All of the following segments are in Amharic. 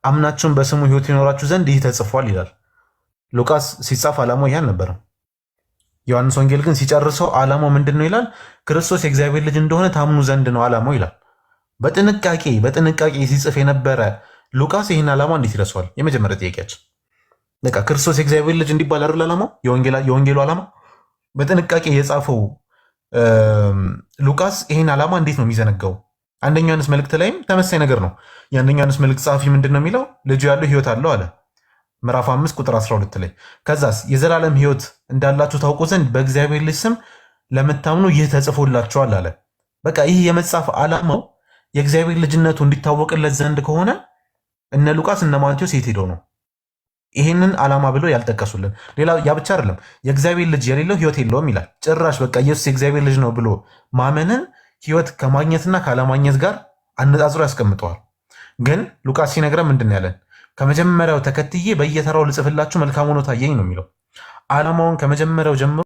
አምናችሁም በስሙ ሕይወት ይኖራችሁ ዘንድ ይህ ተጽፏል ይላል። ሉቃስ ሲጻፍ ዓላማው ይህ አልነበረም። ዮሐንስ ወንጌል ግን ሲጨርሰው ዓላማው ምንድን ነው ይላል? ክርስቶስ የእግዚአብሔር ልጅ እንደሆነ ታምኑ ዘንድ ነው ዓላማው ይላል። በጥንቃቄ ሲጽፍ የነበረ ሉቃስ ይህን ዓላማ እንዴት ይረሳዋል? የመጀመሪያ ጥያቄያችን በቃ ክርስቶስ የእግዚአብሔር ልጅ እንዲባል አይደል ዓላማው? የወንጌሉ ዓላማ በጥንቃቄ የጻፈው ሉቃስ ይህን ዓላማ እንዴት ነው የሚዘነጋው? አንደኛ ዮሐንስ መልእክት ላይም ተመሳሳይ ነገር ነው። የአንደኛ ዮሐንስ መልእክት ጸሐፊ ምንድን ነው የሚለው? ልጁ ያለው ሕይወት አለው አለ ምዕራፍ 5 ቁጥር 12 ላይ። ከዛስ የዘላለም ሕይወት እንዳላችሁ ታውቁ ዘንድ በእግዚአብሔር ልጅ ስም ለምታምኑ ይህ ተጽፎላችኋል አለ። በቃ ይህ የመጽሐፍ ዓላማው የእግዚአብሔር ልጅነቱ እንዲታወቅለት ዘንድ ከሆነ እነ ሉቃስ እነ ማቴዎስ የት ሄደው ነው ይህንን ዓላማ ብለው ያልጠቀሱልን? ሌላ ያ ብቻ አይደለም፣ የእግዚአብሔር ልጅ የሌለው ሕይወት የለውም ይላል። ጭራሽ በቃ ኢየሱስ የእግዚአብሔር ልጅ ነው ብሎ ማመንን ሕይወት ከማግኘትና ካለማግኘት ጋር አነጻጽሮ ያስቀምጠዋል። ግን ሉቃስ ሲነግረን ምንድን ነው ያለን? ከመጀመሪያው ተከትዬ በየተራው ልጽፍላችሁ መልካም ሆኖ ታየኝ ነው የሚለው። ዓላማውን ከመጀመሪያው ጀምሮ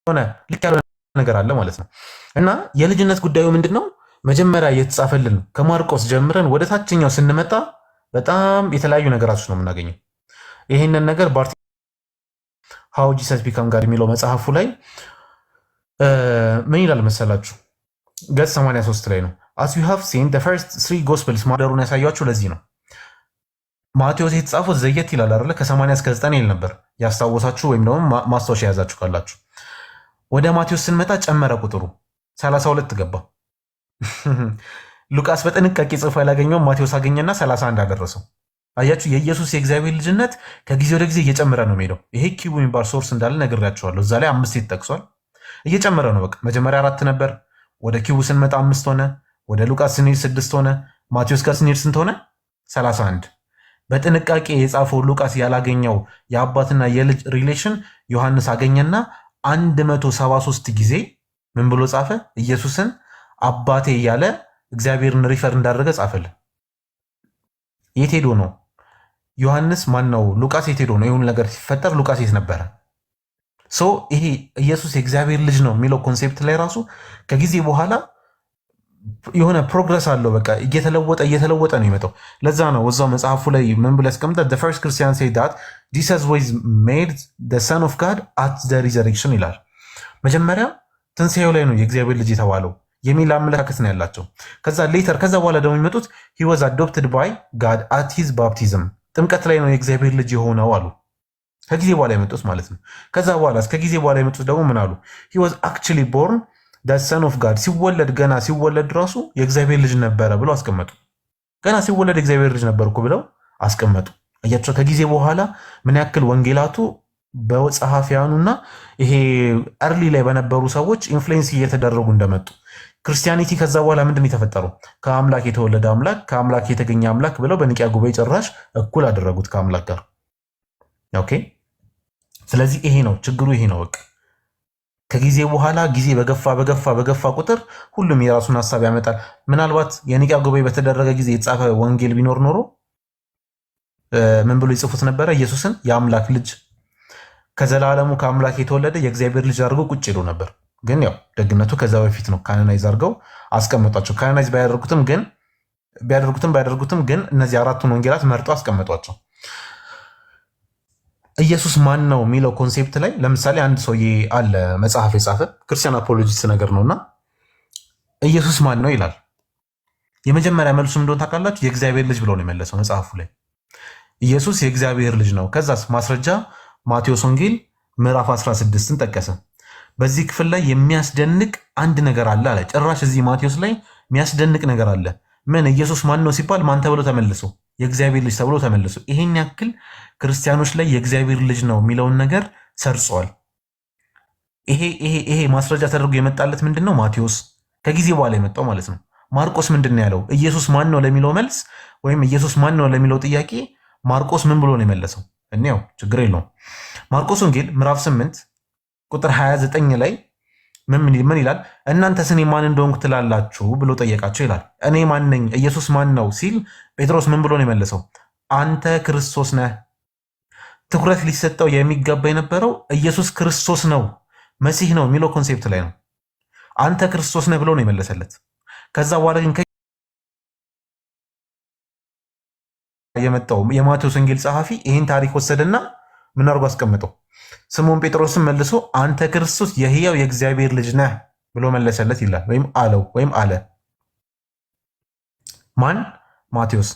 ሆነ ልክ ያለ ነገር አለ ማለት ነው። እና የልጅነት ጉዳዩ ምንድን ነው? መጀመሪያ የተጻፈልን ከማርቆስ ጀምረን ወደ ታችኛው ስንመጣ በጣም የተለያዩ ነገራቶች ነው የምናገኘው። ይህንን ነገር ሃው ጂሰስ ቢካም ጋድ የሚለው መጽሐፉ ላይ ምን ይላል መሰላችሁ? ገጽ 83 ላይ ነው። as you have seen the first three gospels ማደሩን ያሳያችሁ ለዚህ ነው። ማቴዎስ የተጻፈው ዘየት ይላል አይደለ? ከ80 እስከ 90 ይል ነበር። ያስታወሳችሁ ወይም ደግሞ ማስታወሻ የያዛችሁ ካላችሁ ወደ ማቴዎስ ስንመጣ ጨመረ፣ ቁጥሩ 32 ገባ። ሉቃስ በጥንቃቄ ጽፎ ያላገኘው ማቴዎስ አገኘና 31 አደረሰው። አያችሁ፣ የኢየሱስ የእግዚአብሔር ልጅነት ከጊዜ ወደ ጊዜ እየጨመረ ነው የሚሄደው። ይሄ ኪቡ የሚባል ሶርስ እንዳለ ነግሬያችኋለሁ። እዛ ላይ 5 ተጠቅሷል። እየጨመረ ነው። በቃ መጀመሪያ 4 ነበር፣ ወደ ኪቡ ስንመጣ 5 ሆነ፣ ወደ ሉቃስ ስንሄድ 6 ሆነ፣ ማቴዎስ ጋር ስንሄድ ስንት ሆነ? 31። በጥንቃቄ የጻፈው ሉቃስ ያላገኘው የአባትና የልጅ ሪሌሽን ዮሐንስ አገኘና 173 ጊዜ ምን ብሎ ጻፈ? ኢየሱስን አባቴ እያለ እግዚአብሔርን ሪፈር እንዳደረገ ጻፈልን። የት ሄዶ ነው ዮሐንስ? ማን ነው ሉቃስ? የት ሄዶ ነው? ይሁን ነገር ሲፈጠር ሉቃስ የት ነበረ? ይሄ ኢየሱስ የእግዚአብሔር ልጅ ነው የሚለው ኮንሴፕት ላይ ራሱ ከጊዜ በኋላ የሆነ ፕሮግረስ አለው። በቃ እየተለወጠ ነው የመጣው። ለዛ ነው እዛው መጽሐፉ ላይ ምን ብሎ ያስቀምጣል? the first Christian say that Jesus was made the son of God at the resurrection ይላል። መጀመሪያ ትንሣኤው ላይ ነው የእግዚአብሔር ልጅ የተባለው የሚል አመለካከት ነው ያላቸው። ከዛ በኋላ ደግሞ የሚመጡት he was adopted by God at his baptism ጥምቀት ላይ ነው የእግዚአብሔር ልጅ የሆነው አሉ። ከጊዜ በኋላ የመጡት ማለት ነው። ከዛ በኋላ እስከ ጊዜ በኋላ የመጡት ደግሞ ምን አሉ? he was actually born the son of God ገና ሲወለድ ራሱ የእግዚአብሔር ልጅ ነበረ ብለው አስቀመጡ። ገና ሲወለድ የእግዚአብሔር ልጅ ነበርኩ ብለው አስቀመጡ። አያቸው ከጊዜ በኋላ ምን ያክል ወንጌላቱ በጸሐፊያኑና ይሄ አርሊ ላይ በነበሩ ሰዎች ኢንፍሉዌንስ እየተደረጉ እንደመጡ ክርስቲያኒቲ ከዛ በኋላ ምንድን የተፈጠረው? ከአምላክ የተወለደ አምላክ ከአምላክ የተገኘ አምላክ ብለው በኒቅያ ጉባኤ ጭራሽ እኩል አደረጉት ከአምላክ ጋር። ኦኬ። ስለዚህ ይሄ ነው ችግሩ፣ ይሄ ነው በቃ ከጊዜ በኋላ ጊዜ በገፋ ቁጥር ሁሉም የራሱን ሐሳብ ያመጣል። ምናልባት የኒቅያ ጉባኤ በተደረገ ጊዜ የተጻፈ ወንጌል ቢኖር ኖሮ ምን ብሎ ይጽፉት ነበረ? ኢየሱስን የአምላክ ልጅ ከዘላለሙ ከአምላክ የተወለደ የእግዚአብሔር ልጅ አድርገው ቁጭ ይሉ ነበር። ግን ያው ደግነቱ ከዛ በፊት ነው ካናናይዝ አድርገው አስቀመጧቸው። ካናናይዝ ባያደርጉትም ግን እነዚህ አራቱን ወንጌላት መርጠው አስቀመጧቸው። ኢየሱስ ማን ነው የሚለው ኮንሴፕት ላይ ለምሳሌ አንድ ሰውዬ አለ መጽሐፍ የጻፈ ክርስቲያን አፖሎጂስት ነገር ነውና ኢየሱስ ማን ነው ይላል። የመጀመሪያ መልሱ እንደሆነ ታውቃላችሁ? የእግዚአብሔር ልጅ ብሎ ነው የመለሰው መጽሐፉ ላይ። ኢየሱስ የእግዚአብሔር ልጅ ነው። ከዛስ ማስረጃ ማቴዎስ ወንጌል ምዕራፍ 16ን ጠቀሰ። በዚህ ክፍል ላይ የሚያስደንቅ አንድ ነገር አለ አለ። ጭራሽ እዚህ ማቴዎስ ላይ የሚያስደንቅ ነገር አለ። ምን? ኢየሱስ ማን ነው ሲባል ማን ተብሎ ተመልሶ? የእግዚአብሔር ልጅ ተብሎ ተመልሶ። ይሄን ያክል ክርስቲያኖች ላይ የእግዚአብሔር ልጅ ነው የሚለውን ነገር ሰርጿል። ይሄ ማስረጃ ተደርጎ የመጣለት ምንድነው? ማቴዎስ ከጊዜ በኋላ የመጣው ማለት ነው። ማርቆስ ምንድን ያለው? ኢየሱስ ማን ነው ለሚለው መልስ ወይም ኢየሱስ ማን ነው ለሚለው ጥያቄ ማርቆስ ምን ብሎ ነው የመለሰው? እኔው ችግር የለውም። ማርቆስ ወንጌል ምዕራፍ 8 ቁጥር 29 ላይ ምን ይላል? እናንተስ እኔ ማን እንደሆንኩ ትላላችሁ ብሎ ጠየቃቸው ይላል። እኔ ማን ነኝ? ኢየሱስ ማን ነው ሲል ጴጥሮስ ምን ብሎ ነው የመለሰው? አንተ ክርስቶስ ነህ። ትኩረት ሊሰጠው የሚገባ የነበረው ኢየሱስ ክርስቶስ ነው መሲህ ነው የሚለው ኮንሴፕት ላይ ነው። አንተ ክርስቶስ ነህ ብሎ ነው የመለሰለት። ከዛ በኋላ ግን የመጣው የማቴዎስ ወንጌል ጸሐፊ ይህን ታሪክ ወሰደና ምን አድርጎ አስቀምጠው? ስምዖን ጴጥሮስን መልሶ አንተ ክርስቶስ የሕያው የእግዚአብሔር ልጅ ነህ ብሎ መለሰለት ይላል። ወይም አለው ወይም አለ። ማን? ማቴዎስ።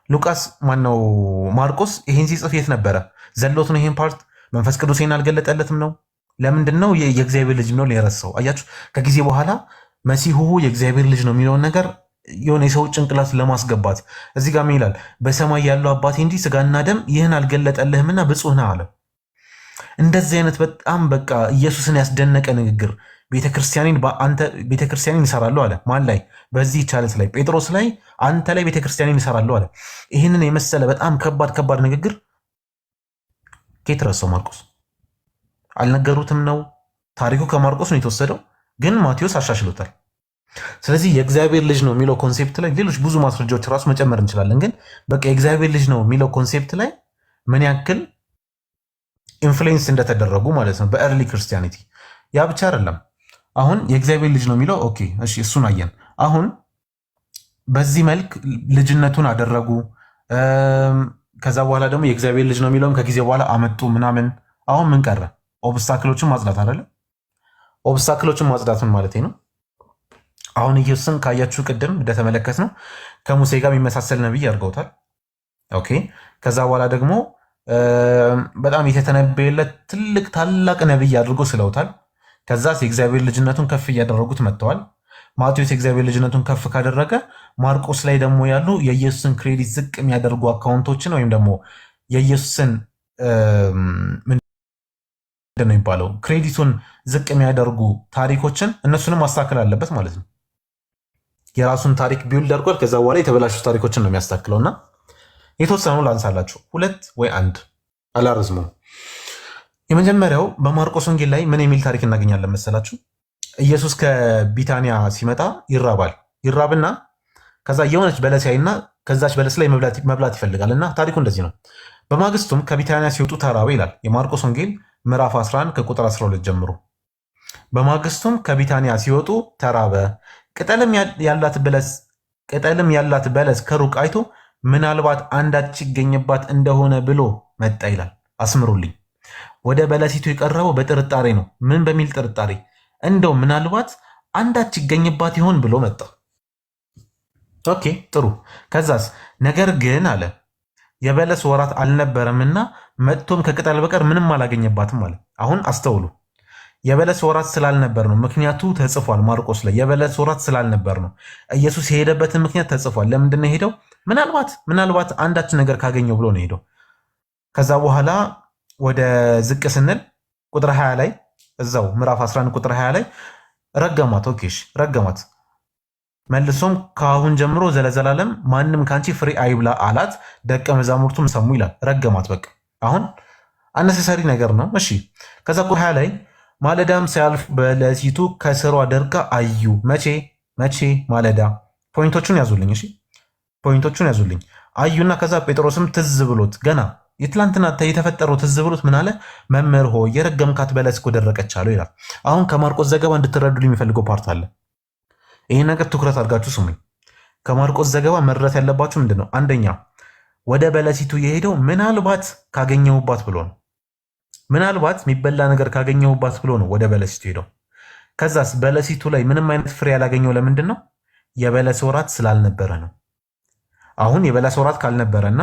ሉቃስ ማን ነው? ማርቆስ ይህን ሲጽፍ የት ነበረ? ዘሎት ነው ይህን ፓርት? መንፈስ ቅዱስ ይህን አልገለጠለትም ነው? ለምንድን ነው የእግዚአብሔር ልጅ ነው የረሳው? አያችሁ፣ ከጊዜ በኋላ መሲሁ የእግዚአብሔር ልጅ ነው የሚለውን ነገር የሆነ የሰው ጭንቅላት ለማስገባት እዚህ ጋር ምን ይላል? በሰማይ ያለው አባቴ እንጂ ስጋና ደም ይህን አልገለጠልህምና ብፁህ ነህ አለ። እንደዚህ አይነት በጣም በቃ ኢየሱስን ያስደነቀ ንግግር ቤተክርስቲያንን ይሰራለሁ አለ። ማን ላይ? በዚህ ቻለት ላይ ጴጥሮስ ላይ አንተ ላይ ቤተክርስቲያንን ይሰራለሁ አለ። ይህንን የመሰለ በጣም ከባድ ንግግር ከየት ረሳው? ማርቆስ አልነገሩትም ነው? ታሪኩ ከማርቆስ ነው የተወሰደው፣ ግን ማቴዎስ አሻሽሎታል። ስለዚህ የእግዚአብሔር ልጅ ነው የሚለው ኮንሴፕት ላይ ሌሎች ብዙ ማስረጃዎች ራሱ መጨመር እንችላለን። ግን በቃ የእግዚአብሔር ልጅ ነው የሚለው ኮንሴፕት ላይ ምን ያክል ኢንፍሉዌንስ እንደተደረጉ ማለት ነው በኤርሊ ክርስቲያኒቲ። ያ ብቻ አይደለም። አሁን የእግዚአብሔር ልጅ ነው የሚለው ኦኬ፣ እሺ፣ እሱን አየን። አሁን በዚህ መልክ ልጅነቱን አደረጉ። ከዛ በኋላ ደግሞ የእግዚአብሔር ልጅ ነው የሚለውም ከጊዜ በኋላ አመጡ ምናምን። አሁን ምን ቀረ? ኦብስታክሎችን ማጽዳት አይደለ? ኦብስታክሎችን ማጽዳቱን ማለት ነው። አሁን ኢየሱስን ካያችሁ ቅድም እንደተመለከት ነው ከሙሴ ጋር የሚመሳሰል ነቢይ አድርገውታል። ኦኬ። ከዛ በኋላ ደግሞ በጣም የተተነበየለት ታላቅ ነቢይ አድርጎ ስለውታል። ከዛ የእግዚአብሔር ልጅነቱን ከፍ እያደረጉት መጥተዋል። ማቴዎስ የእግዚአብሔር ልጅነቱን ከፍ ካደረገ ማርቆስ ላይ ደግሞ ያሉ የኢየሱስን ክሬዲት ዝቅ የሚያደርጉ አካውንቶችን ወይም ደግሞ የኢየሱስን ምንድን ነው የሚባለው ክሬዲቱን ዝቅ የሚያደርጉ ታሪኮችን እነሱንም ማስተካከል አለበት ማለት ነው። የራሱን ታሪክ ቢውልድ አድርጓል። ከዛ በኋላ የተበላሹ ታሪኮችን ነው የሚያስተካክለው እና የተወሰኑ ላንሳላችሁ፣ 2 ወይ 1 አላርዝሙ። የመጀመሪያው በማርቆስ ወንጌል ላይ ምን የሚል ታሪክ እናገኛለን መሰላችሁ? ኢየሱስ ከቢታንያ ሲመጣ ይራብና ከዛ የሆነች በለስ ያይና ከዛች በለስ ላይ መብላት ይፈልጋል እና ታሪኩ እንደዚህ ነው። በማግስቱም ከቢታንያ ሲወጡ ተራበ ይላል የማርቆስ ወንጌል ምዕራፍ 11 ከቁጥር 12 ጀምሮ። በማግስቱም ከቢታንያ ሲወጡ ተራበ። ቅጠልም ያላት በለስ ከሩቅ አይቶ ምናልባት አንዳች ይገኝባት እንደሆነ ብሎ መጣ ይላል። አስምሩልኝ። ወደ በለሲቱ የቀረበው በጥርጣሬ ነው። ምን በሚል ጥርጣሬ? እንደው ምናልባት አንዳች ይገኝባት ይሆን ብሎ መጣ። ኦኬ ጥሩ። ከዛስ? ነገር ግን አለ የበለስ ወራት አልነበረምና መጥቶም ከቅጠል በቀር ምንም አላገኘባትም አለ። አሁን አስተውሉ። የበለስ ወራት ስላልነበር ነው። ምክንያቱ ተጽፏል ማርቆስ ላይ። የበለስ ወራት ስላልነበር ነው። ኢየሱስ የሄደበትን ምክንያት ተጽፏል። ለምንድን ነው የሄደው? ምናልባት አንዳች ነገር ካገኘው ብሎ ነው የሄደው። ከዛ በኋላ ወደ ዝቅ ስንል ቁጥር 20 ላይ እዛው ምዕራፍ 11 ቁጥር 20 ላይ ረገማት። ኦኬሽ ረገማት። መልሶም ከአሁን ጀምሮ ዘለዘላለም ማንም ካንቺ ፍሬ አይብላ አላት። ደቀ መዛሙርቱም ሰሙ ይላል። ረገማት። በቃ አሁን አነሰሰሪ ነገር ነው። እሺ ከዛ ቁጥር 20 ላይ ማለዳም ሲያልፍ በለሲቱ ከስሯ ደርቃ አዩ። መቼ ማለዳ። ፖይንቶቹን ያዙልኝ። እሺ ፖይንቶቹን ያዙልኝ። አዩና ከዛ ጴጥሮስም ትዝ ብሎት ገና የትላንትና የተፈጠረው ትዝ ብሎት ምን አለ? መምህር ሆይ የረገምካት በለስ እኮ ደረቀች አለው ይላል። አሁን ከማርቆስ ዘገባ እንድትረዱ የሚፈልገው ፓርት አለ። ይህን ነገር ትኩረት አድርጋችሁ ስሙኝ። ከማርቆስ ዘገባ መረዳት ያለባችሁ ምንድን ነው? አንደኛ ወደ በለሲቱ የሄደው ምናልባት ካገኘሁባት ብሎ ነው። ምናልባት የሚበላ ነገር ካገኘሁባት ብሎ ነው ወደ በለሲቱ ሄደው። ከዛስ በለሲቱ ላይ ምንም አይነት ፍሬ ያላገኘው ለምንድን ነው? የበለስ ወራት ስላልነበረ ነው። አሁን የበለስ ወራት ካልነበረና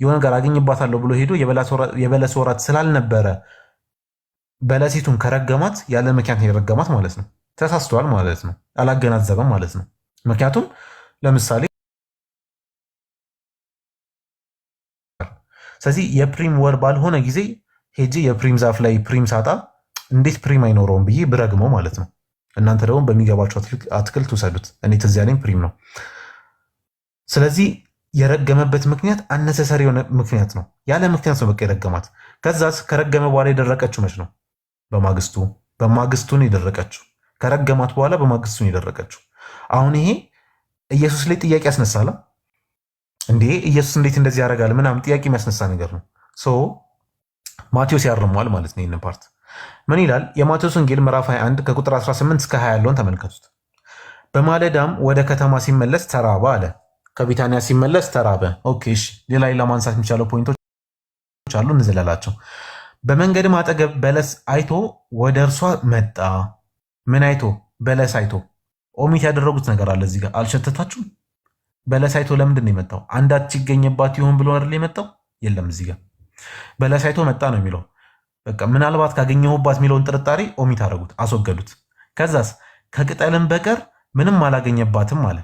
የሆነ ነገር አገኝባታለሁ ብሎ ሄዶ የበለስ ወራት ስላልነበረ በለሲቱን ከረገማት ያለ ምክንያት የረገማት ማለት ነው። ተሳስቷል ማለት ነው። አላገናዘበም ማለት ነው። ምክንያቱም ለምሳሌ ስለዚህ የፕሪም ወር ባልሆነ ጊዜ ሄጂ የፕሪም ዛፍ ላይ ፕሪም ሳጣ እንዴት ፕሪም አይኖረውም ብዬ ብረግመው ማለት ነው። እናንተ ደግሞ በሚገባቸው አትክልት ውሰዱት። እኔ ትዝ ያለኝ ፕሪም ነው። ስለዚህ የረገመበት ምክንያት አነሰሰሪ የሆነ ምክንያት ነው። ያለ ምክንያት ነው በቃ የረገማት። ከዛስ ከረገመ በኋላ የደረቀችው መች ነው? በማግስቱ በማግስቱ ነው የደረቀችው። ከረገማት በኋላ በማግስቱ ነው የደረቀችው። አሁን ይሄ ኢየሱስ ላይ ጥያቄ ያስነሳላ እንዴ? ኢየሱስ እንዴት እንደዚህ ያደርጋል ምናምን ጥያቄ የሚያስነሳ ነገር ነው። ማቴዎስ ያርመዋል ማለት ነው። ይህንን ፓርት ምን ይላል? የማቴዎስ ወንጌል ምዕራፍ 21 ከቁጥር 18 እስከ 20 ያለውን ተመልከቱት። በማለዳም ወደ ከተማ ሲመለስ ተራበ አለ። ከቢታንያ ሲመለስ ተራበ። ኦኬ እሺ። ሌላ ማንሳት የሚቻለው ፖይንቶች አሉ፣ እንዝለላቸው። በመንገድም አጠገብ በለስ አይቶ ወደ እርሷ መጣ። ምን አይቶ? በለስ አይቶ። ኦሚት ያደረጉት ነገር አለ እዚህ ጋር አልሸተታችሁም? በለስ አይቶ ለምንድን ነው የመጣው? አንዳች ይገኝባት ይሆን ብሎ አይደል የመጣው? የለም እዚህ ጋር በለስ አይቶ መጣ ነው የሚለው። በቃ ምናልባት ካገኘሁባት የሚለውን ጥርጣሬ ኦሚት አደረጉት፣ አስወገዱት። ከዛስ ከቅጠልም በቀር ምንም አላገኘባትም አለ።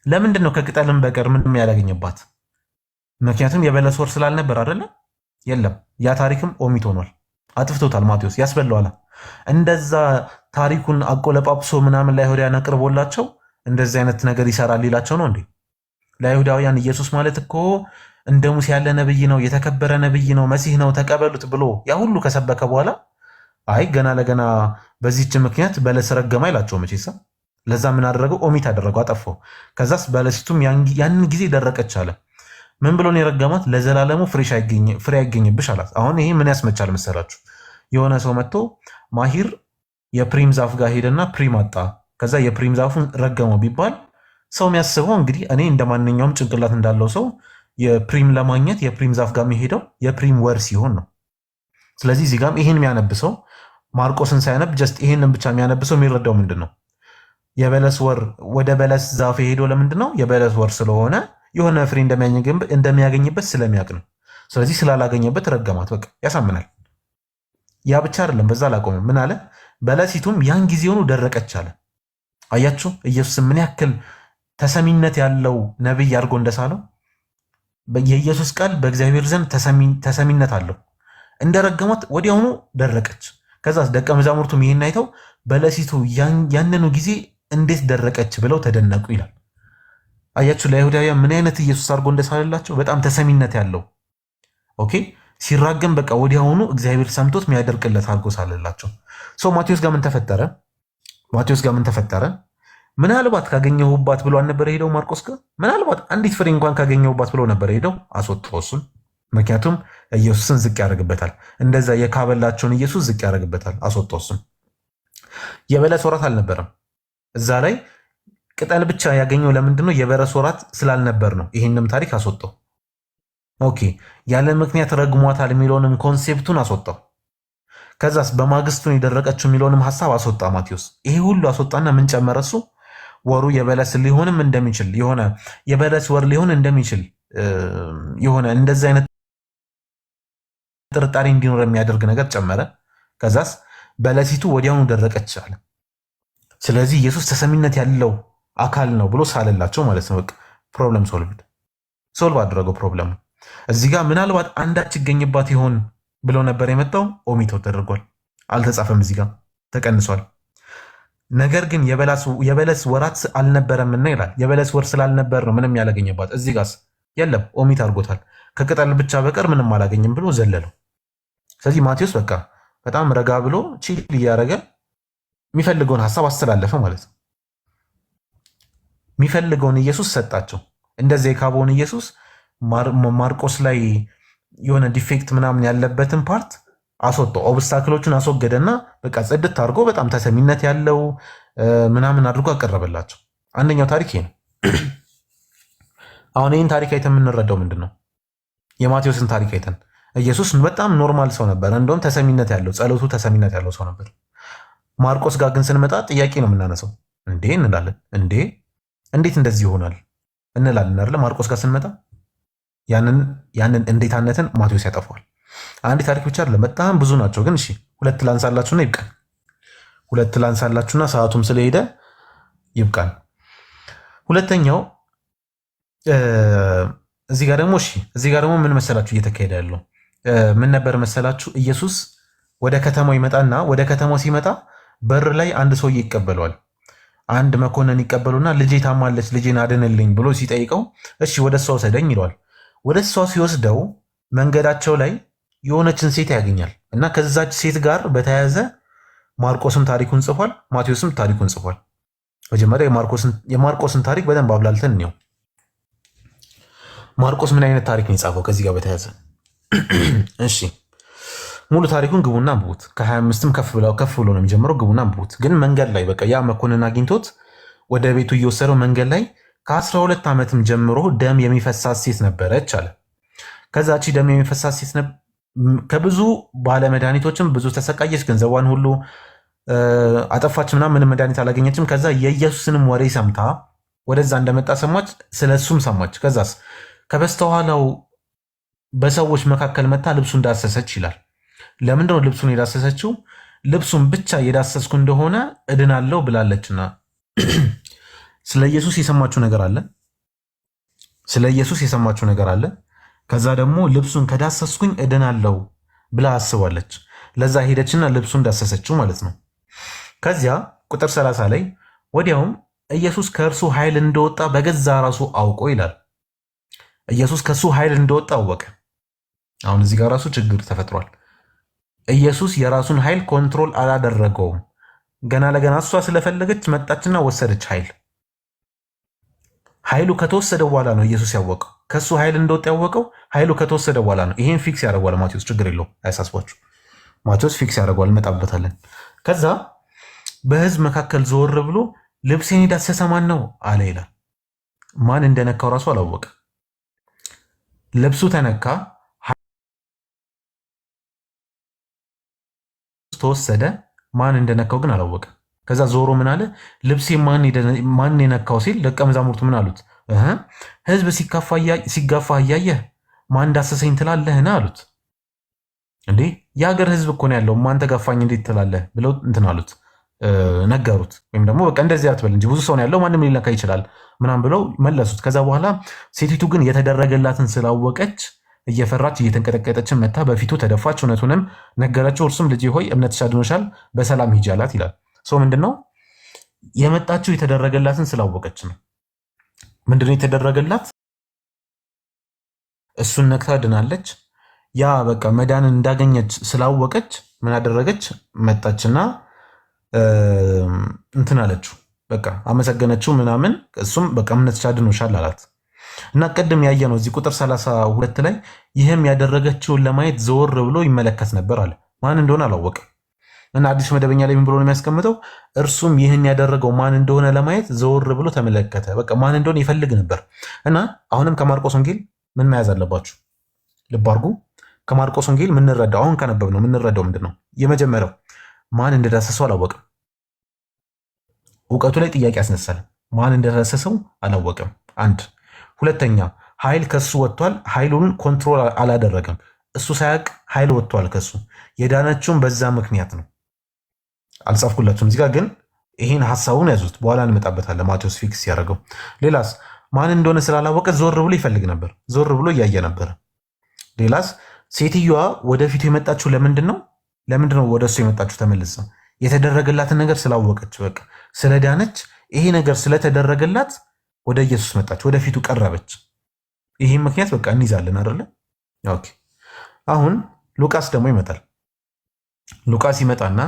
ለምንድን ነው ከቅጠልም በቀር ምንም ያላገኘባት? ምክንያቱም የበለስ ወር ስላልነበር አይደለ? የለም ያ ታሪክም ኦሚት ሆኗል፣ አጥፍቶታል ማቴዎስ። ያስበለዋል። እንደዛ ታሪኩን አቆለጳጵሶ ምናምን ለአይሁዳውያን አቅርቦላቸው እንደዚህ አይነት ነገር ይሰራል ሊላቸው ነው እንዴ? ለአይሁዳውያን ኢየሱስ ማለት እኮ እንደ ሙሴ ያለ ነብይ ነው፣ የተከበረ ነብይ ነው፣ መሲህ ነው፣ ተቀበሉት ብሎ ያ ሁሉ ከሰበከ በኋላ አይ ገና ለገና በዚህች ምክንያት በለስ ረገማ ይላቸው መቼሳ። ለዛ ምን አደረገው? ኦሚት አደረገው፣ አጠፋው። ከዛስ በለሲቱም ያንን ጊዜ ደረቀች አለ። ምን ብሎ ነው የረገማት? ለዘላለሙ ፍሬ አይገኝብሽ አላት። አሁን ይሄ ምን ያስመቻል መሰላችሁ? የሆነ ሰው መጥቶ ማሂር የፕሪም ዛፍ ጋር ሄደና ፕሪም አጣ፣ ከዛ የፕሪም ዛፉን ረገመው ቢባል ሰው የሚያስበው እንግዲህ እኔ እንደ ማንኛውም ጭንቅላት እንዳለው ሰው የፕሪም ለማግኘት የፕሪም ዛፍ ጋር የሚሄደው የፕሪም ወር ሲሆን ነው። ስለዚህ እዚህ ጋርም ይህን የሚያነብሰው ማርቆስን ሳያነብ ጀስት ይህንን ብቻ የሚያነብሰው የሚረዳው ምንድን ነው? የበለስ ወር ወደ በለስ ዛፍ የሄደው ለምንድን ነው? የበለስ ወር ስለሆነ የሆነ ፍሬ እንደሚያገኝበት ስለሚያውቅ ነው። ስለዚህ ስላላገኘበት ረገማት። በቃ ያሳምናል። ያ ብቻ አይደለም፣ በዛ አላቆመም። ምን አለ? በለሲቱም ያን ጊዜውኑ ደረቀች አለ። አያችሁ ኢየሱስ ምን ያክል ተሰሚነት ያለው ነብይ አድርጎ እንደሳለው። የኢየሱስ ቃል በእግዚአብሔር ዘንድ ተሰሚነት አለው። እንደረገማት ወዲያውኑ ደረቀች። ከዛ ደቀ መዛሙርቱም ይሄን አይተው በለሲቱ ያንኑ ጊዜ እንዴት ደረቀች ብለው ተደነቁ ይላል። አያችሁ ለአይሁዳውያን ምን አይነት ኢየሱስ አድርጎ እንደሳለላቸው፣ በጣም ተሰሚነት ያለው ኦኬ። ሲራገም በቃ ወዲያውኑ እግዚአብሔር ሰምቶት የሚያደርቅለት አድርጎ ሳለላቸው። ማቴዎስ ጋር ምን ተፈጠረ? ማቴዎስ ጋር ምን ተፈጠረ? ምናልባት ካገኘሁባት ብሎ አልነበረ ሄደው ማርቆስ ጋር ምናልባት አንዲት ፍሬ እንኳን ካገኘሁባት ብሎ ነበር ሄደው አስወጥቶ እሱን። ምክንያቱም ኢየሱስን ዝቅ ያደርግበታል። እንደዛ የካበላቸውን ኢየሱስ ዝቅ ያደርግበታል፣ አስወጥቶ እሱን። የበለስ ወራት አልነበረም እዛ ላይ ቅጠል ብቻ ያገኘው ለምንድን ነው? የበለስ ወራት ስላልነበር ነው። ይህንም ታሪክ አስወጣው። ኦኬ ያለ ምክንያት ረግሟታል የሚለውንም ኮንሴፕቱን አስወጣው። ከዛስ በማግስቱን የደረቀችው የሚለውንም ሐሳብ አስወጣ ማቴዎስ። ይሄ ሁሉ አስወጣና ምን ጨመረ እሱ? ወሩ የበለስ ሊሆንም እንደሚችል የሆነ የበለስ ወር ሊሆን እንደሚችል የሆነ እንደዚህ አይነት ጥርጣሬ እንዲኖር የሚያደርግ ነገር ጨመረ። ከዛስ በለሲቱ ወዲያውኑ ደረቀች አለ። ስለዚህ ኢየሱስ ተሰሚነት ያለው አካል ነው ብሎ ሳለላቸው ማለት ነው። በቃ ፕሮብለም ሶልቭ አደረገው ፕሮብለሙ። እዚህ ጋር ምናልባት አንዳች ይገኝባት ይሆን ብለው ነበር የመጣው፣ ኦሚቶ ተደርጓል፣ አልተጻፈም፣ እዚህ ጋር ተቀንሷል። ነገር ግን የበለስ ወራት አልነበረምና ይላል። የበለስ ወር ስላልነበር ነው ምንም ያላገኘባት። እዚህ ጋር የለም፣ ኦሚት አድርጎታል። ከቅጠል ብቻ በቀር ምንም አላገኝም ብሎ ዘለለው። ስለዚህ ማቴዎስ በቃ በጣም ረጋ ብሎ ቺል እያደረገ የሚፈልገውን ሐሳብ አስተላለፈ ማለት ነው። የሚፈልገውን ኢየሱስ ሰጣቸው። እንደዚህ የካበውን ኢየሱስ ማርቆስ ላይ የሆነ ዲፌክት ምናምን ያለበትን ፓርት አስወጣው፣ ኦብስታክሎቹን አስወገደና በቃ ጽድት አድርጎ በጣም ተሰሚነት ያለው ምናምን አድርጎ አቀረበላቸው። አንደኛው ታሪክ ይሄ ነው። አሁን ይህን ታሪክ አይተን የምንረዳው ምንድን ነው? የማቴዎስን ታሪክ አይተን ኢየሱስ በጣም ኖርማል ሰው ነበር፣ እንደውም ተሰሚነት ያለው ጸሎቱ ተሰሚነት ያለው ሰው ነበር። ማርቆስ ጋር ግን ስንመጣ ጥያቄ ነው የምናነሳው። እንዴ እንላለን፣ እንዴት እንደዚህ ይሆናል እንላለን አይደል? ማርቆስ ጋር ስንመጣ ያንን እንዴታነትን ማቴዎስ ያጠፋዋል። አንድ ታሪክ ብቻ አይደለም፣ በጣም ብዙ ናቸው። ግን እሺ ሁለት ላንሳላችሁና ይብቃን። ሁለት ላንሳላችሁና ሰዓቱም ስለሄደ ይብቃን። ሁለተኛው እዚህ ጋር ደግሞ ምን መሰላችሁ እየተካሄደ ያለው ምን ነበር መሰላችሁ? ኢየሱስ ወደ ከተማው ይመጣና ወደ ከተማው ሲመጣ በር ላይ አንድ ሰውዬ ይቀበለዋል። አንድ መኮንን ይቀበሉና ልጄ ታማለች፣ ልጄን አድንልኝ ብሎ ሲጠይቀው እሺ ወደ እሷ ውሰደኝ ይለዋል። ወደ እሷ ሲወስደው መንገዳቸው ላይ የሆነችን ሴት ያገኛል እና ከዛች ሴት ጋር በተያያዘ ማርቆስም ታሪኩን ጽፏል፣ ማቴዎስም ታሪኩን ጽፏል። መጀመሪያ የማርቆስን ታሪክ በደንብ አብላልተን እንየው። ማርቆስ ምን አይነት ታሪክ ነው የጻፈው ከዚህ ጋር በተያያዘ? እሺ ሙሉ ታሪኩን ግቡና አንብቡት። ከ25ም ከፍ ብሎ ነው የሚጀምረው። ግቡና አንብቡት። ግን መንገድ ላይ በቃ ያ መኮንን አግኝቶት ወደ ቤቱ እየወሰደው መንገድ ላይ ከ12 ዓመትም ጀምሮ ደም የሚፈሳት ሴት ነበረች አለ። ከዛቺ ደም የሚፈሳት ሴት ከብዙ ባለመድኃኒቶችም ብዙ ተሰቃየች፣ ገንዘቧን ሁሉ አጠፋች፣ ምንም መድኃኒት አላገኘችም። ከዛ የኢየሱስንም ወሬ ሰምታ ወደዛ እንደመጣ ሰማች፣ ስለሱም ሰማች። ከዛስ ከበስተኋላው በሰዎች መካከል መታ ልብሱን ዳሰሰች ይላል። ለምንድነው ልብሱን የዳሰሰችው? ልብሱን ብቻ የዳሰስኩ እንደሆነ እድናለሁ ብላለችና። ስለ ኢየሱስ የሰማችው ነገር አለ። ስለ ኢየሱስ የሰማችው ነገር አለ። ከዛ ደግሞ ልብሱን ከዳሰስኩኝ እድናለሁ ብላ አስባለች። ለዛ ሄደችና ልብሱን ዳሰሰችው ማለት ነው። ከዚያ ቁጥር 30 ላይ ወዲያውም ኢየሱስ ከእርሱ ኃይል እንደወጣ በገዛ ራሱ አውቆ ይላል። ኢየሱስ ከሱ ኃይል እንደወጣ አወቀ። አሁን እዚህ ጋር ራሱ ችግር ተፈጥሯል። ኢየሱስ የራሱን ኃይል ኮንትሮል አላደረገውም። ገና ለገና እሷ ስለፈለገች መጣችና ወሰደች ኃይል። ኃይሉ ከተወሰደ በኋላ ነው ኢየሱስ ያወቀው። ከሱ ኃይል እንደወጣ ያወቀው ኃይሉ ከተወሰደ በኋላ ነው። ይሄን ፊክስ ያደርገዋል ማቴዎስ። ችግር የለውም አያሳስባችሁ። ማቴዎስ ፊክስ ያደርገዋል፣ እንመጣበታለን። ከዛ በህዝብ መካከል ዘወር ብሎ ልብሴን የዳሰሰ ማን ነው አለ ይላል። ማን እንደነካው ራሱ አላወቀ። ልብሱ ተነካ፣ ተወሰደ። ማን እንደነካው ግን አላወቀ። ከዛ ዞሮ ምን አለ? ልብሴ ማን የነካው ሲል ደቀ መዛሙርቱ ምን አሉት? ህዝብ ሲጋፋ እያየህ ማን ዳሰሰኝ ትላለህን አሉት። እንዴ የሀገር ህዝብ እኮ ነው ያለው፣ ማን ተጋፋኝ እንዴት ትላለህ ብለው እንትን አሉት፣ ነገሩት። ወይም ደግሞ በቃ እንደዚህ አትበል እንጂ ብዙ ሰው ነው ያለው፣ ማንም ሊነካ ይችላል ምናም ብለው መለሱት። ከዛ በኋላ ሴቲቱ ግን የተደረገላትን ስላወቀች እየፈራች እየተንቀጠቀጠችን መታ በፊቱ ተደፋች፣ እውነቱንም ነገረችው። እርሱም ልጄ ሆይ እምነትሽ አድኖሻል፣ በሰላም ሂጂ አላት ይላል። ሰው ምንድነው የመጣችው? የተደረገላትን ስላወቀች ነው። ምንድነው የተደረገላት? እሱን ነክታ ድናለች። ያ በቃ መዳንን እንዳገኘች ስላወቀች ምን አደረገች? መጣችና እንትን አለችው፣ በቃ አመሰገነችው ምናምን። እሱም በቃ እምነትሽ አድኖሻል አላት። እና ቅድም ያየነው እዚህ ቁጥር 32 ላይ ይህም ያደረገችውን ለማየት ዘወር ብሎ ይመለከት ነበር አለ። ማን እንደሆነ አላወቀም። እና አዲስ መደበኛ ላይ ምን ብሎ ነው የሚያስቀምጠው? እርሱም ይህን ያደረገው ማን እንደሆነ ለማየት ዘወር ብሎ ተመለከተ። በቃ ማን እንደሆነ ይፈልግ ነበር። እና አሁንም ከማርቆስ ወንጌል ምን መያዝ አለባችሁ? ልብ አድርጉ። ከማርቆስ ወንጌል ምንረዳው አሁን ከነበብ ነው ምንረዳው ምንድን ነው? የመጀመሪያው ማን እንደዳሰሰው አላወቅም። እውቀቱ ላይ ጥያቄ ያስነሳል። ማን እንደዳሰሰው አላወቅም። አንድ ሁለተኛ ኃይል ከሱ ወጥቷል። ኃይሉን ኮንትሮል አላደረገም። እሱ ሳያውቅ ኃይል ወጥቷል ከሱ። የዳነችውን በዛ ምክንያት ነው። አልጻፍኩላችሁም እዚህ ጋር ግን ይሄን ሐሳቡን ያዙት፣ በኋላ እንመጣበታለን። ማቴዎስ ፊክስ ያደረገው። ሌላስ ማን እንደሆነ ስላላወቀ ዞር ብሎ ይፈልግ ነበር፣ ዞር ብሎ እያየ ነበር። ሌላስ ሴትዮዋ ወደፊቱ የመጣችው ለምንድን ነው? ወደ እሱ የመጣችው ተመልሳ የተደረገላትን ነገር ስላወቀች፣ በቃ ስለዳነች፣ ይሄ ነገር ስለተደረገላት ወደ ኢየሱስ መጣች፣ ወደፊቱ ቀረበች። ይሄን ምክንያት በቃ እንይዛለን አይደለ? ኦኬ። አሁን ሉቃስ ደግሞ ይመጣል። ሉቃስ ይመጣና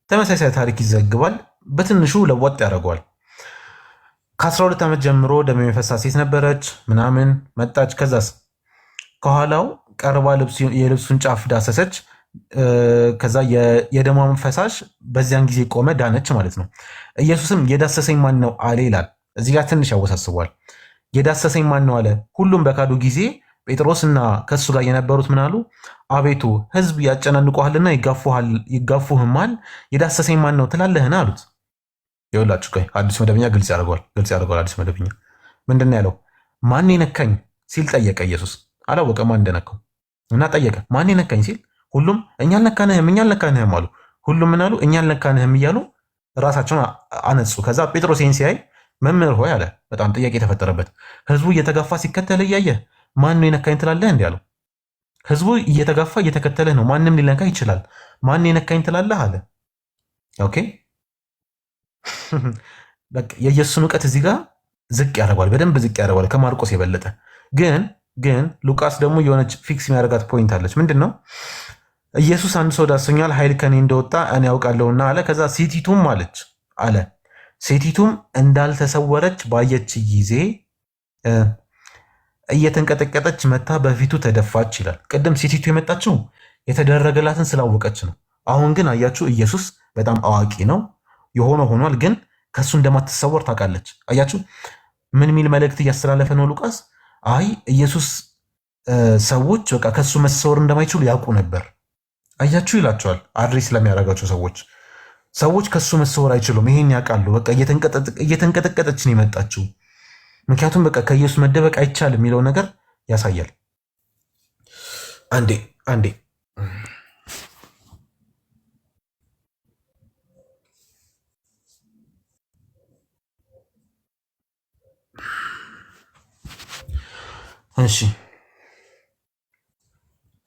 ተመሳሳይ ታሪክ ይዘግባል። በትንሹ ለወጥ ያደርገዋል። ከ12 ዓመት ጀምሮ ደም የሚፈሳት ሴት ነበረች ምናምን መጣች። ከዛስ ከኋላው ቀርባ የልብሱን ጫፍ ዳሰሰች። ከዛ የደሟ ፈሳሽ በዚያን ጊዜ ቆመ፣ ዳነች ማለት ነው። ኢየሱስም የዳሰሰኝ ማን ነው አለ ይላል። እዚህ ጋር ትንሽ ያወሳስበዋል። የዳሰሰኝ ማን ነው አለ። ሁሉም በካዱ ጊዜ ጴጥሮስና ከሱ ጋር የነበሩት ምን አሉ? አቤቱ ሕዝብ ያጨናንቁሃልና ይጋፉህማል፣ የዳሰሰኝ ማን ነው ትላለህን አሉት። ይኸውላችሁ ቆይ አዲስ መደበኛ ግልጽ ያደርገዋል። አዲስ መደበኛ ምንድን ነው ያለው? ማን የነካኝ ሲል ጠየቀ ኢየሱስ። አላወቀ ማን እንደነካው እና ጠየቀ። ማን የነካኝ ሲል ሁሉም እኛ አልነካንህም አሉ። ሁሉም ምን አሉ? እኛ አልነካንህም እያሉ ራሳቸውን አነጹ። ከዛ ጴጥሮስ ይህን ሲያይ መምህር ሆይ አለ። በጣም ጥያቄ የተፈጠረበት። ህዝቡ እየተጋፋ ሲከተል እያየ ማን ነው የነካኝ ትላለህ እንዲ አለው። ህዝቡ እየተጋፋ እየተከተለህ ነው፣ ማንም ሊነካ ይችላል። ማን የነካኝ ትላለህ አለ። ኦኬ በቃ የኢየሱስን እውቀት እዚህ ጋር ዝቅ ያደርገዋል፣ በደንብ ዝቅ ያደርገዋል ከማርቆስ የበለጠ። ግን ሉቃስ ደግሞ የሆነች ፊክስ የሚያደርጋት ፖይንት አለች። ምንድን ነው? ኢየሱስ አንድ ሰው ዳሰኛል፣ ኃይል ከኔ እንደወጣ እኔ ያውቃለሁና አለ። ከዛ ሴቲቱም አለች አለ ሴቲቱም እንዳልተሰወረች ባየች ጊዜ እየተንቀጠቀጠች መታ በፊቱ ተደፋች ይላል። ቅድም ሴቲቱ የመጣችው የተደረገላትን ስላወቀች ነው። አሁን ግን አያችሁ ኢየሱስ በጣም አዋቂ ነው። የሆነ ሆኗል፣ ግን ከሱ እንደማትሰወር ታውቃለች። አያችሁ ምን ሚል መልእክት እያስተላለፈ ነው ሉቃስ? አይ ኢየሱስ ሰዎች በቃ ከሱ መሰወር እንደማይችሉ ያውቁ ነበር። አያችሁ ይላቸዋል አድሬስ ለሚያደርጋቸው ሰዎች ከሱ መሰወር አይችሉም። ይሄን ያውቃሉ። በቃ እየተንቀጠቀጠች ነው የመጣችው። ምክንያቱም በቃ ከኢየሱስ መደበቅ አይቻልም የሚለው ነገር ያሳያል። አንዴ እሺ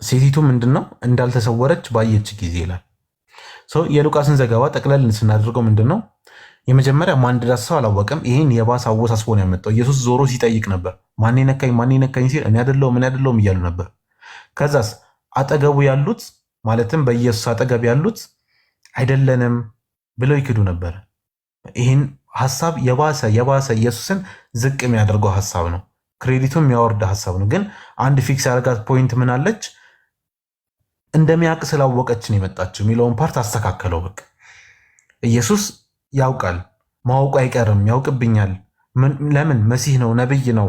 ሴቲቱ ምንድን ነው እንዳልተሰወረች ባየች ጊዜ ይላል። የሉቃስን ዘገባ ጠቅለል ስናደርገው ምንድን ነው የመጀመሪያ ማን እንዳሰው አላወቀም። ይህን የባሰ አወሳስቦ ነው ያመጣው። ኢየሱስ ዞሮ ሲጠይቅ ነበር ማን ነካኝ ሲል እኔ አይደለሁም እያሉ ነበር። ከዛስ አጠገቡ ያሉት ማለትም በኢየሱስ አጠገብ ያሉት አይደለንም ብለው ይክዱ ነበር። ይህን ሀሳብ የባሰ ኢየሱስን ዝቅ የሚያደርገው ሀሳብ ነው። ክሬዲቱን የሚያወርድ ሀሳብ ነው። ግን አንድ ፊክስ ያደርጋት ፖይንት ምን አለች? እንደሚያውቅ ስላወቀችን የመጣችው የሚለውን ፓርት አስተካከለው። በቃ ኢየሱስ ያውቃል፣ ማወቁ አይቀርም፣ ያውቅብኛል። ለምን? መሲህ ነው፣ ነብይ ነው፣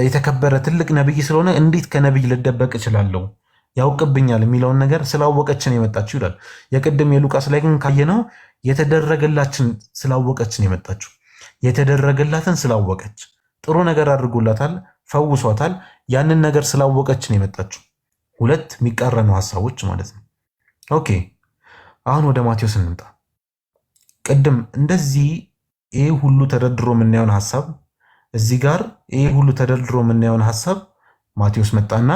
የተከበረ ትልቅ ነብይ ስለሆነ እንዴት ከነብይ ልደበቅ እችላለሁ? ያውቅብኛል የሚለውን ነገር ስላወቀችን የመጣችው ይላል። የቅድም የሉቃስ ላይ ግን ካየነው የተደረገላችን ስላወቀችን የመጣችው የተደረገላትን ስላወቀች ጥሩ ነገር አድርጎላታል፣ ፈውሷታል። ያንን ነገር ስላወቀችን የመጣችው ሁለት የሚቃረኑ ሀሳቦች ማለት ነው። ኦኬ አሁን ወደ ማቴዎስ እንምጣ። ቅድም እንደዚህ ይህ ሁሉ ተደርድሮ የምናየውን ሀሳብ እዚህ ጋር ይህ ሁሉ ተደርድሮ የምናየውን ሀሳብ ማቴዎስ መጣና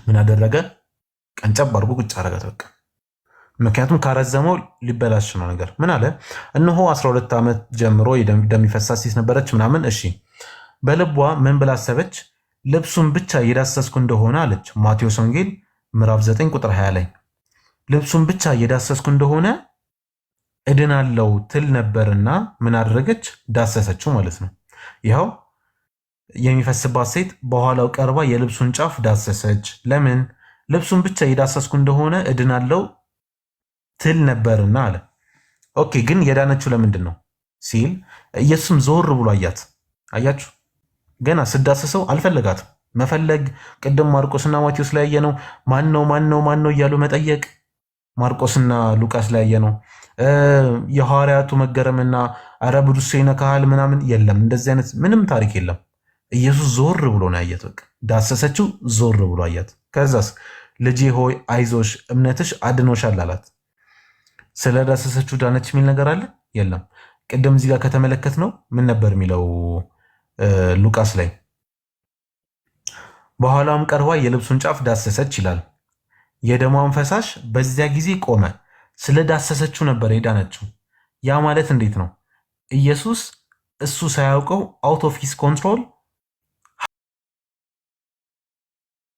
ምን አደረገ? ቀንጨብ አድርጎ ቁጭ አደረገ። በቃ ምክንያቱም ካረዘመው ሊበላሽ ነው ነገር። ምን አለ? እነሆ 12 ዓመት ጀምሮ ደም የሚፈሳት ሴት ነበረች ምናምን። እሺ በልቧ ምን ብላ አሰበች? ልብሱን ብቻ የዳሰስኩ እንደሆነ አለች። ማቴዎስ ወንጌል ምዕራፍ 9 ቁጥር 20 ላይ ልብሱን ብቻ የዳሰስኩ እንደሆነ እድናለው ትል ነበርና ምን አደረገች? ዳሰሰችው ማለት ነው። ይኸው የሚፈስባት ሴት በኋላው ቀርባ የልብሱን ጫፍ ዳሰሰች። ለምን? ልብሱን ብቻ የዳሰስኩ እንደሆነ እድናለው ትል ነበርና አለ። ኦኬ ግን የዳነችው ለምንድን ነው ሲል ኢየሱስም ዞር ብሎ አያት። አያችሁ ገና ስዳሰሰው አልፈለጋትም። መፈለግ ቅድም ማርቆስና ማቴዎስ ላይ ያየነው ማን ነው እያሉ መጠየቅ ማርቆስና ሉቃስ ላይ ያየነው። የሐዋርያቱ መገረምና አረ ብዱስ ይነካል ምናምን የለም። እንደዚህ አይነት ምንም ታሪክ የለም። ኢየሱስ ዞር ብሎ ነው ያያት። በቃ ዳሰሰችው፣ ዞር ብሎ አያት። ከዛስ ልጄ ሆይ አይዞሽ እምነትሽ አድኖሻል አላት። ስለ ዳሰሰችው ዳነች የሚል ነገር አለ? የለም። ቅድም እዚህ ጋር ከተመለከት ነው ምን ነበር የሚለው ሉቃስ ላይ በኋላም ቀርባ የልብሱን ጫፍ ዳሰሰች ይላል። የደሟን ፈሳሽ በዚያ ጊዜ ቆመ። ስለ ዳሰሰችው ነበር የዳነችው። ያ ማለት እንዴት ነው? ኢየሱስ እሱ ሳያውቀው አውት ኦፍ ሂስ ኮንትሮል